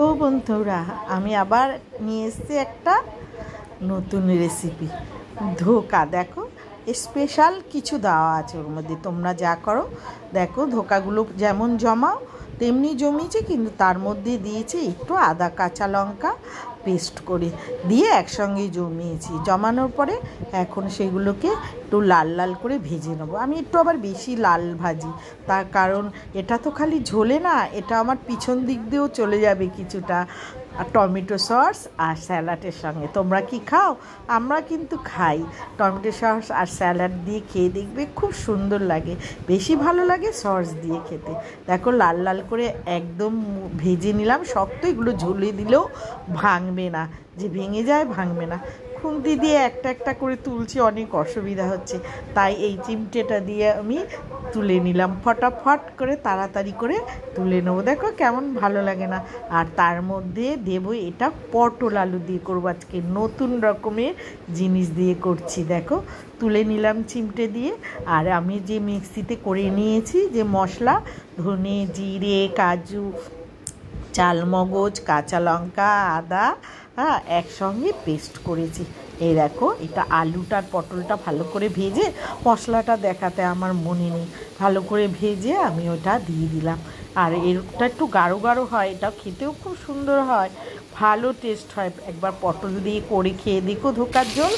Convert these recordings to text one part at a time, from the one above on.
তো বন্ধুরা, আমি আবার নিয়ে এসেছি একটা নতুন রেসিপি, ধোকা। দেখো, স্পেশাল কিছু দেওয়া আছে ওর মধ্যে। তোমরা যা করো দেখো, ধোকাগুলো যেমন জমাও তেমনি জমিয়েছে, কিন্তু তার মধ্যে দিয়েছি একটু আদা কাঁচা লঙ্কা পেস্ট করে দিয়ে একসঙ্গেই জমিয়েছি। জমানোর পরে এখন সেগুলোকে একটু লাল লাল করে ভেজে নেবো। আমি একটু আবার বেশি লাল ভাজি, তার কারণ এটা তো খালি ঝোলে না, এটা আমার পিছন দিক দিয়েও চলে যাবে কিছুটা টমেটো সস আর স্যালাডের সঙ্গে। তোমরা কি খাও? আমরা কিন্তু খাই। টমেটো সস আর স্যালাড দিয়ে খেয়ে দেখবে, খুব সুন্দর লাগে। বেশি ভালো লাগে সস দিয়ে খেতে। দেখো, লাল লাল করে একদম ভেজে নিলাম। শক্ত, এগুলো ঝুলে দিলেও ভাঙবে না, যে ভেঙে যায় ভাঙবে না। খুন্তি দিয়ে একটা একটা করে তুলছি, অনেক অসুবিধা হচ্ছে, তাই এই চিমটেটা দিয়ে আমি তুলে নিলাম। ফটাফট করে তাড়াতাড়ি করে তুলে নেবো। দেখো কেমন ভালো লাগে না? আর তার মধ্যে দেবো এটা পটল আলু দিয়ে করবো আজকে, নতুন রকমের জিনিস দিয়ে করছি। দেখো, তুলে নিলাম চিমটে দিয়ে। আর আমি যে মিক্সিতে করে নিয়েছি যে মশলা, ধনে জিরে কাজু চালমগজ কাঁচা লঙ্কা আদা, একসঙ্গে পেস্ট করেছি। এই দেখো, এটা আলুটা আর পটলটা ভালো করে ভেজে, মশলাটা দেখাতে আমার মনে নেই, ভালো করে ভেজে আমি ওটা দিয়ে দিলাম। আর এটা একটু গাঢ় গাঢ় হয়, এটা খেতেও খুব সুন্দর হয়, ভালো টেস্ট হয়। একবার পটল দিয়ে করে খেয়ে দেখো ধোকার ঝোল।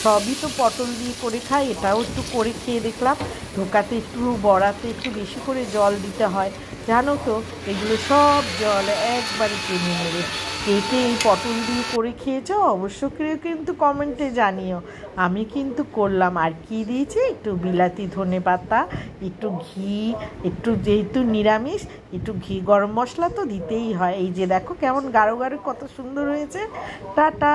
সবই তো পটল দিয়ে করে খাই, এটাও একটু করে খেয়ে দেখলাম। ধোকাতে একটু বড়াতে একটু বেশি করে জল দিতে হয়, জানো তো? এগুলো সব জল একবারে টেনে নেবে। কে কে এই পটল দিয়ে করে খেয়েছো অবশ্য কেউ কিন্তু কমেন্টে জানিও। আমি কিন্তু করলাম। আর কি দিয়েছি? একটু বিলাতি ধনে পাতা, একটু ঘি, একটু যেহেতু নিরামিষ একটু ঘি, গরম মশলা তো দিতেই হয়। এই যে দেখো কেমন গাঢ় গাঢ়, কত সুন্দর হয়েছে। টাটা।